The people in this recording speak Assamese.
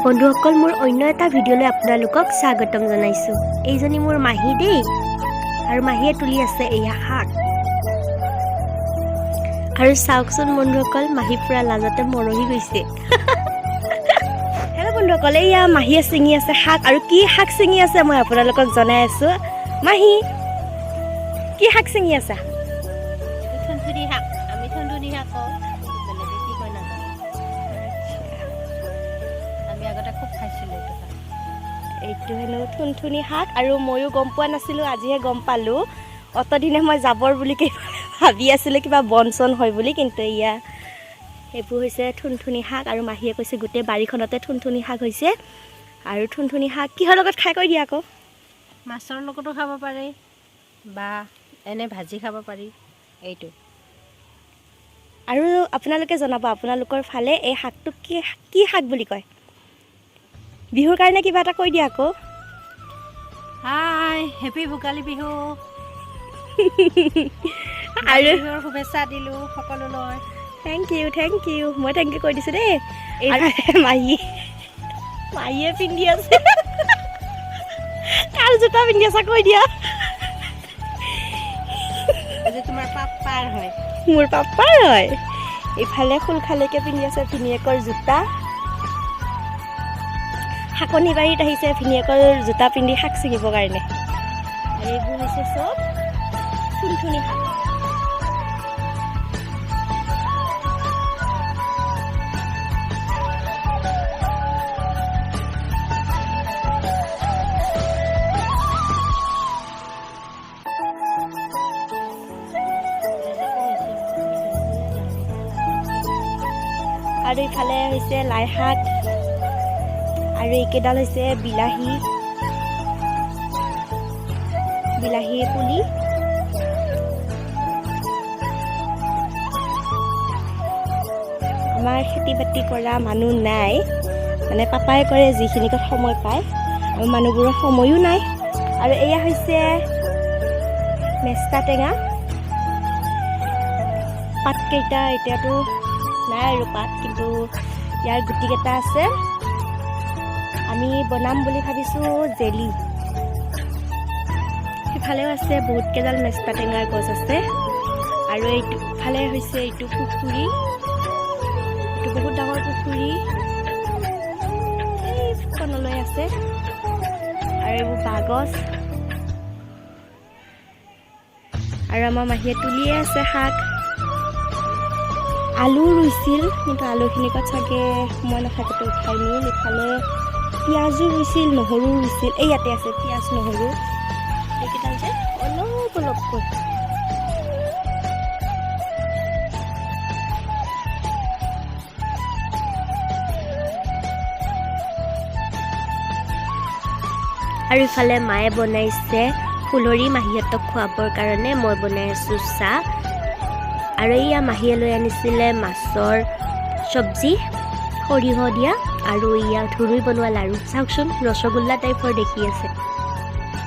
বন্ধুসকল মোৰ অন্য এটা ভিডিঅ'লৈ আপোনালোকক স্বাগতম জনাইছোঁ। এইজনী মোৰ মাহী দেই, আৰু মাহীয়ে তুলি আছে এয়া শাক। আৰু চাওকচোন বন্ধুসকল, মাহী পুৰা লাজতে মৰহি গৈছে। হেল্ল' বন্ধুসকল, এয়া মাহীয়ে ছিঙি আছে শাক, আৰু কি শাক ছিঙি আছে মই আপোনালোকক জনাই আছোঁ। মাহী, কি শাক ছিঙি আছা? থুনথুনি শাক, আমি থুনথুনি শাক কওঁ, বেলেগে কি কয় নাজানো। আমি আগতে খুব খাইছিলোঁ এইটো শাক। এইটো হেনো থুনথুনি শাক, আৰু ময়ো গম পোৱা নাছিলোঁ, আজিহে গম পালোঁ। অতদিনে মই জাবৰ বুলি ভাবি আছিলোঁ কিবা বন চন হয় বুলি, কিন্তু এয়া এইবোৰ হৈছে থুনথুনি শাক। আৰু মাহীয়ে কৈছে গোটেই বাৰীখনতে থুনথুনি শাক হৈছে। আৰু থুনথুনি শাক কিহৰ লগত খাই কৈ দিয়া আকৌ? মাছৰ লগতো খাব পাৰি বা এনে ভাজি খাব পাৰি এইটো। আৰু আপোনালোকে জনাব আপোনালোকৰ ফালে এই শাকটোক কি শাক বুলি কয়? বিহুৰ কাৰণে কিবা এটা কৈ দিয়া আকৌ। হাই, হেপী ভোগালী বিহু। আৰু বিহুৰ শুভেচ্ছা দিলোঁ সকলোলৈ। থেংক ইউ, মই থেংক ইউ কৈ দিছোঁ দেই। এইফালে মাহীয়ে পিন্ধি আছে। কাৰ জোতা পিন্ধি আছা কৈ দিয়া। আজি তোমাৰ পাপাৰ হয়। মোৰ পাপাৰ হয়। ইফালে খুলখালৈকে পিন্ধি আছে ভিনিয়েকৰ জোতা। শাকনি বাৰীত আহিছে ভিনিয়েকৰ জোতা পিন্ধি শাক ছিঙিবৰ কাৰণে। আৰু এইবোৰ হৈছে চব থুনথুনি শাক। আৰু ইফালে হৈছে লাই শাক, আৰু এইকেইডাল হৈছে বিলাহীৰ পুলি। আমাৰ খেতি বাতি কৰা মানুহ নাই, মানে পাপাই কৰে যিখিনিকত সময় পায়, আৰু মানুহবোৰৰ সময়ো নাই। আৰু এয়া হৈছে মেষ্টা টেঙা। পাতকেইটা এতিয়াতো নাই আৰু পাত, কিন্তু ইয়াৰ গুটিকেইটা আছে। আমি বনাম বুলি ভাবিছোঁ জেলি। সিফালেও আছে বহুত কেইডাল মেষ্টা টেঙাৰ গছ আছে। আৰু এইফালে হৈছে এইটো পুখুৰী, এইটো বহুত ডাঙৰ পুখুৰী, এইখনলৈ আছে। আৰু এইবোৰ বাঁহগছ। আৰু আমাৰ মাহীয়ে তুলিয়ে আছে শাক। আলু ৰুইছিল, কিন্তু আলুখিনিকত চাগে সময় নাথাকোঁতে উঠাই নিল। ইফালে পিঁয়াজো ৰুইছিল, নহৰু ৰুইছিল। এই ইয়াতে আছে পিঁয়াজ নহৰু, এইকেইডাল যে অলপকৈ। আৰু ইফালে মায়ে বনাইছে ফুলৰি মাহীহঁতক খুৱাবৰ কাৰণে। মই বনাই আছোঁ চাহ। আৰু এয়া মাহীয়ে লৈ আনিছিলে মাছৰ চব্জি, সৰিয়হ দিয়া, আৰু এয়া ধুনুই বনোৱা লাড়ু। চাওকচোন, ৰসগোল্লা টাইপৰ দেখি আছে।